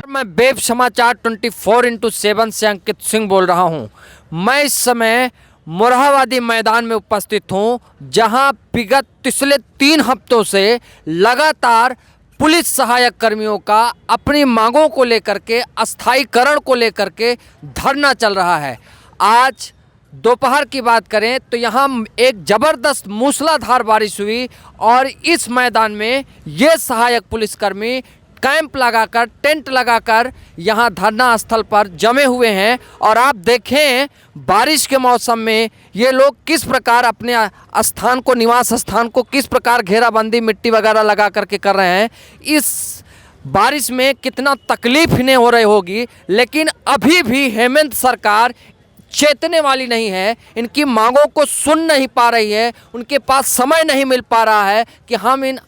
मैं वेब समाचार 24x7 से अंकित सिंह बोल रहा हूं। मैं इस समय मोरहाबादी मैदान में उपस्थित हूं, जहां विगत पिछले 3 हफ्तों से लगातार पुलिस सहायक कर्मियों का अपनी मांगों को लेकर के, अस्थायीकरण को लेकर के धरना चल रहा है। आज दोपहर की बात करें तो यहाँ एक ज़बरदस्त मूसलाधार बारिश हुई और इस मैदान में ये सहायक पुलिसकर्मी कैंप लगाकर, टेंट लगाकर यहाँ धरना स्थल पर जमे हुए हैं। और आप देखें बारिश के मौसम में ये लोग किस प्रकार अपने स्थान को, निवास स्थान को किस प्रकार घेराबंदी, मिट्टी वगैरह लगा करके कर रहे हैं। इस बारिश में कितना तकलीफ इन्हें हो रही होगी, लेकिन अभी भी हेमंत सरकार चेतने वाली नहीं है, इनकी मांगों को सुन नहीं पा रही है। उनके पास समय नहीं मिल पा रहा है कि हम इन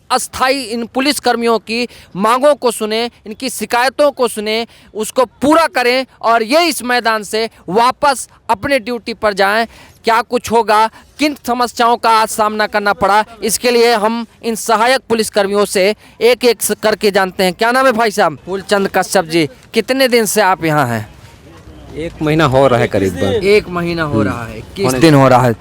पुलिस कर्मियों की मांगों को सुने, इनकी शिकायतों को सुने, उसको पूरा करें और ये इस मैदान से वापस अपने ड्यूटी पर जाएं। क्या कुछ होगा, किन समस्याओं का आज सामना करना पड़ा, इसके लिए हम इन सहायक पुलिस कर्मियों से एक एक करके जानते हैं। क्या नाम है भाई साहब? फूलचंद कश्यप जी। कितने दिन से आप यहाँ हैं? 1 महीना हो रहा है करीब। 1 महीना हो रहा है। किस दिन हो रहा है?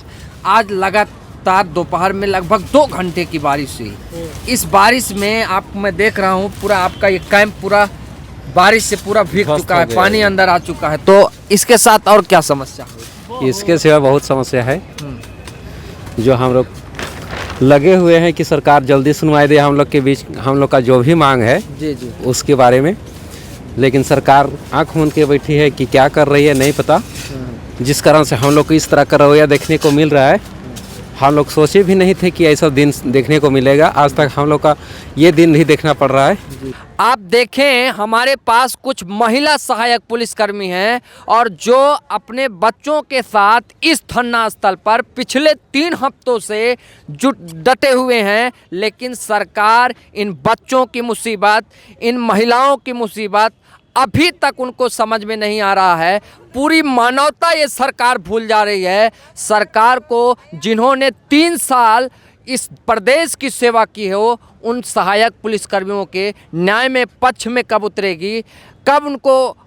आज लगातार दोपहर में लगभग 2 घंटे की बारिश हुई। इस बारिश में मैं देख रहा हूँ पूरा आपका ये कैंप पूरा बारिश से पूरा भीग चुका है, पानी अंदर आ चुका है। तो इसके साथ और क्या समस्या हुई? इसके सिवा बहुत समस्या है जो हम लोग लगे हुए हैं कि सरकार जल्दी सुनवाई दे। हम लोग के बीच हम लोग का जो भी मांग है जी जी उसके बारे में, लेकिन सरकार आंख मूंद के बैठी है कि क्या कर रही है नहीं पता। जिस कारण से हम लोग को इस तरह का रवैया देखने को मिल रहा है। हम लोग सोचे भी नहीं थे कि ऐसा दिन देखने को मिलेगा। आज तक हम लोग का ये दिन नहीं देखना पड़ रहा है। आप देखें हमारे पास कुछ महिला सहायक पुलिसकर्मी हैं और जो अपने बच्चों के साथ इस धरना स्थल पर पिछले 3 हफ्तों से डटे हुए हैं, लेकिन सरकार इन बच्चों की मुसीबत, इन महिलाओं की मुसीबत अभी तक उनको समझ में नहीं आ रहा है। पूरी मानवता ये सरकार भूल जा रही है। सरकार को जिन्होंने 3 साल इस प्रदेश की सेवा की हो, उन सहायक पुलिसकर्मियों के न्याय में पक्ष में कब उतरेगी? कब उनको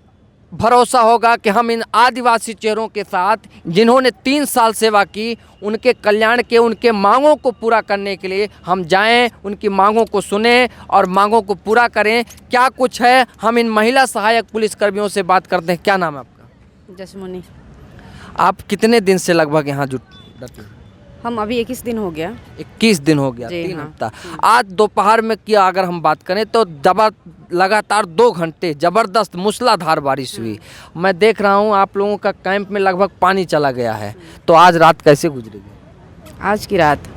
भरोसा होगा कि हम इन आदिवासी चेहरों के साथ जिन्होंने 3 साल सेवा की, उनके कल्याण के, उनके मांगों को पूरा करने के लिए हम जाएं, उनकी मांगों को सुने और मांगों को पूरा करें। क्या कुछ है, हम इन महिला सहायक पुलिसकर्मियों से बात करते हैं। क्या नाम है आपका? जसमुनी। आप कितने दिन से लगभग यहाँ डटे? हम अभी 21 दिन हो गया। 21 दिन हो गया, 3 हाँ। हफ्ता। आज दोपहर में किया अगर हम बात करें तो लगातार 2 घंटे ज़बरदस्त मूसलाधार बारिश हुई। मैं देख रहा हूँ आप लोगों का कैंप में लगभग पानी चला गया है। तो आज रात कैसे गुजरेगी? आज की रात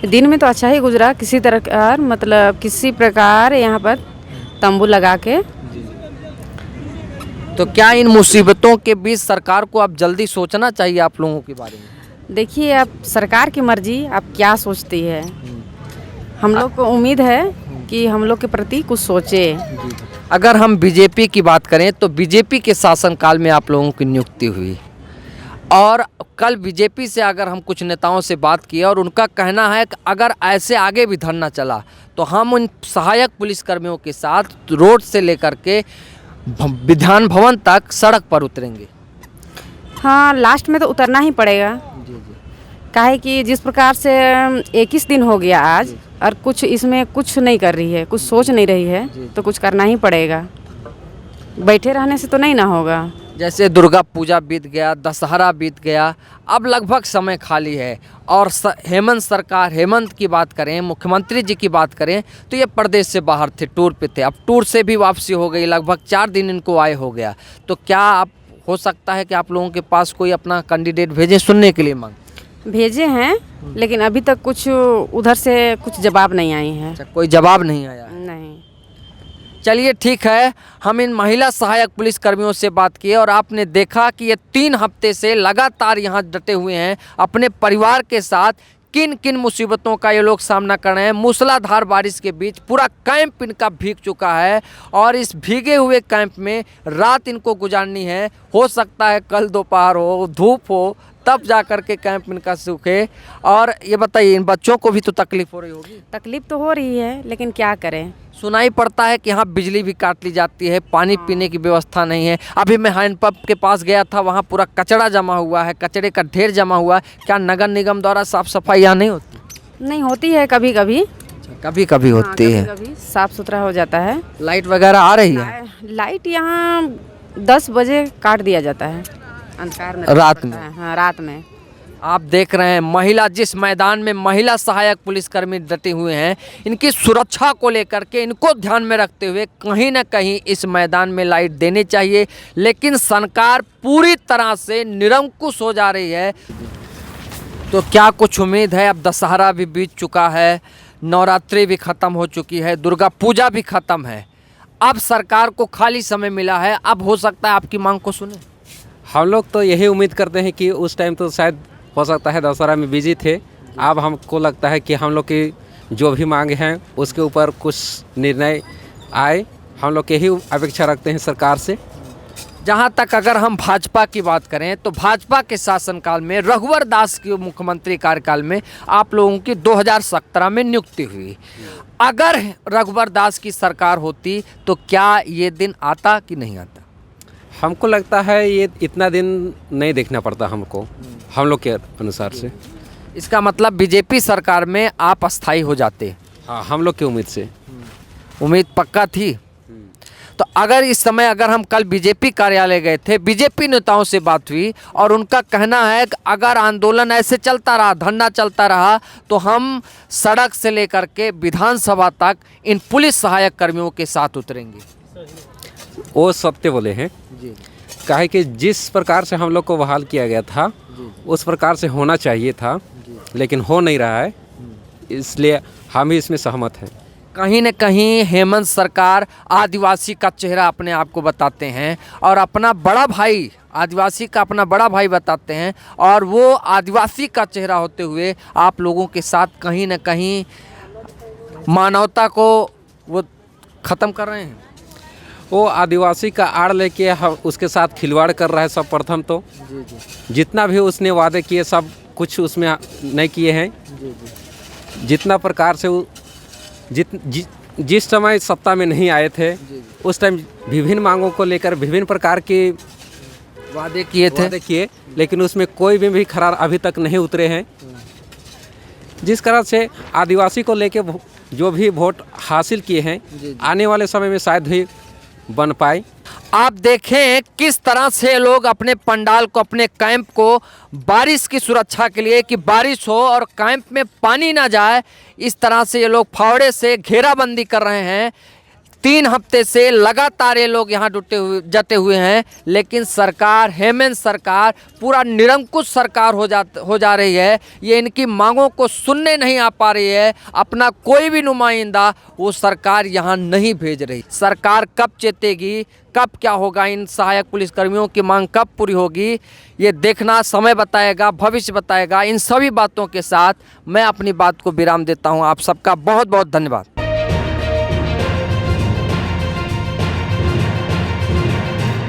दिन में तो अच्छा ही गुजरा, किसी तरह का मतलब किसी प्रकार यहाँ पर तंबू लगा के। तो क्या इन मुसीबतों के बीच सरकार को अब जल्दी सोचना चाहिए आप लोगों के बारे में? देखिए अब सरकार की मर्जी, अब क्या सोचती है। हम लोग को उम्मीद है कि हम लोग के प्रति कुछ सोचे। अगर हम बीजेपी की बात करें तो बीजेपी के शासनकाल में आप लोगों की नियुक्ति हुई और कल बीजेपी से अगर हम कुछ नेताओं से बात किए और उनका कहना है कि अगर ऐसे आगे भी धरना चला तो हम उन सहायक पुलिसकर्मियों के साथ रोड से लेकर के विधान भवन तक सड़क पर उतरेंगे। हाँ, लास्ट में तो उतरना ही पड़ेगा। काहे कि जिस प्रकार से 21 दिन हो गया आज और कुछ इसमें कुछ नहीं कर रही है, कुछ सोच नहीं रही है, तो कुछ करना ही पड़ेगा। बैठे रहने से तो नहीं ना होगा। जैसे दुर्गा पूजा बीत गया, दशहरा बीत गया, अब लगभग समय खाली है और हेमंत सरकार, हेमंत की बात करें, मुख्यमंत्री जी की बात करें तो ये प्रदेश से बाहर थे, टूर पे थे। अब टूर से भी वापसी हो गई, लगभग 4 दिन इनको आए हो गया। तो क्या आप हो सकता है कि आप लोगों के पास कोई अपना कैंडिडेट भेजें सुनने के लिए? मांग भेजे हैं, लेकिन अभी तक कुछ उधर से कुछ जवाब नहीं आई है। अच्छा, कोई जवाब नहीं आया? नहीं। चलिए ठीक है, हम इन महिला सहायक पुलिस कर्मियों से बात किए और आपने देखा कि ये 3 हफ्ते से लगातार यहाँ डटे हुए हैं अपने परिवार के साथ। किन किन मुसीबतों का ये लोग सामना कर रहे हैं। मूसलाधार बारिश के बीच पूरा कैंप इनका भीग चुका है और इस भीगे हुए कैंप में रात इनको गुजारनी है। हो सकता है कल दोपहर हो, धूप हो, तब जा कर के कैंप इनका सूखे। और ये बताइए, इन बच्चों को भी तो तकलीफ हो रही होगी। तकलीफ तो हो रही है, लेकिन क्या करें। सुनाई पड़ता है कि यहाँ बिजली भी काट ली जाती है, पानी पीने की व्यवस्था नहीं है। अभी मैं हैंडपंप के पास गया था, वहाँ पूरा कचरा जमा हुआ है, कचरे का ढेर जमा हुआ है। क्या नगर निगम द्वारा साफ सफाई यहाँ नहीं होती? नहीं होती है, कभी कभी कभी कभी होती है। कभी साफ सुथरा हो जाता है। लाइट वगैरह आ रही है? लाइट यहाँ 10 बजे काट दिया जाता है, अंधकार में रात में? हाँ, रात में। आप देख रहे हैं महिला, जिस मैदान में महिला सहायक पुलिसकर्मी डटे हुए हैं, इनकी सुरक्षा को लेकर के, इनको ध्यान में रखते हुए कहीं ना कहीं इस मैदान में लाइट देनी चाहिए। लेकिन सरकार पूरी तरह से निरंकुश हो जा रही है। तो क्या कुछ उम्मीद है? अब दशहरा भी बीत चुका है, नवरात्रि भी ख़त्म हो चुकी है, दुर्गा पूजा भी ख़त्म है। अब सरकार को खाली समय मिला है, अब हो सकता है आपकी मांग को सुने। हम लोग तो यही उम्मीद करते हैं कि उस टाइम तो शायद हो सकता है दशहरा में बिजी थे। अब हमको लगता है कि हम लोग की जो भी मांग हैं उसके ऊपर कुछ निर्णय आए। हम लोग यही अपेक्षा रखते हैं सरकार से। जहाँ तक अगर हम भाजपा की बात करें तो भाजपा के शासनकाल में रघुवर दास के मुख्यमंत्री कार्यकाल में आप लोगों की 2017 में नियुक्ति हुई। अगर रघुवर दास की सरकार होती तो क्या ये दिन आता कि नहीं आता? हमको लगता है ये इतना दिन नहीं देखना पड़ता हमको, हम लोग के अनुसार से। इसका मतलब बीजेपी सरकार में आप अस्थायी हो जाते? हाँ, हम लोग की उम्मीद से। उम्मीद पक्का थी। तो अगर इस समय, अगर हम कल बीजेपी कार्यालय गए थे, बीजेपी नेताओं से बात हुई और उनका कहना है कि अगर आंदोलन ऐसे चलता रहा, धरना चलता रहा, तो हम सड़क से लेकर के विधानसभा तक इन पुलिस सहायक कर्मियों के साथ उतरेंगे। वो सत्य बोले हैं जी। काहे कि जिस प्रकार से हम लोग को बहाल किया गया था उस प्रकार से होना चाहिए था, लेकिन हो नहीं रहा है, इसलिए हम भी इसमें सहमत हैं। कहीं न कहीं हेमंत सरकार आदिवासी का चेहरा अपने आप को बताते हैं और अपना बड़ा भाई, आदिवासी का अपना बड़ा भाई बताते हैं, और वो आदिवासी का चेहरा होते हुए आप लोगों के साथ कहीं न कहीं मानवता को वो ख़त्म कर रहे हैं। वो आदिवासी का आड़ लेके हम उसके साथ खिलवाड़ कर रहा है। सब प्रथम तो जितना भी उसने वादे किए सब कुछ उसमें नहीं किए हैं। जितना प्रकार से वो जिस समय सत्ता में नहीं आए थे उस टाइम विभिन्न मांगों को लेकर विभिन्न प्रकार के वादे किए, लेकिन उसमें कोई भी खरा अभी तक नहीं उतरे हैं। जिस तरह से आदिवासी को लेके जो भी वोट हासिल किए हैं, आने वाले समय में शायद ही बन पाए। आप देखें किस तरह से लोग अपने पंडाल को, अपने कैंप को बारिश की सुरक्षा के लिए, कि बारिश हो और कैंप में पानी ना जाए, इस तरह से ये लोग फावड़े से घेराबंदी कर रहे हैं। 3 हफ्ते से लगातार ये लोग यहाँ जटे हुए हैं, लेकिन सरकार, हेमंत सरकार पूरा निरंकुश सरकार हो जा रही है। ये इनकी मांगों को सुनने नहीं आ पा रही है। अपना कोई भी नुमाइंदा वो सरकार यहाँ नहीं भेज रही। सरकार कब चेतेगी, कब क्या होगा, इन सहायक पुलिसकर्मियों की मांग कब पूरी होगी, ये देखना समय बताएगा, भविष्य बताएगा। इन सभी बातों के साथ मैं अपनी बात को विराम देता हूँ। आप सबका बहुत बहुत धन्यवाद।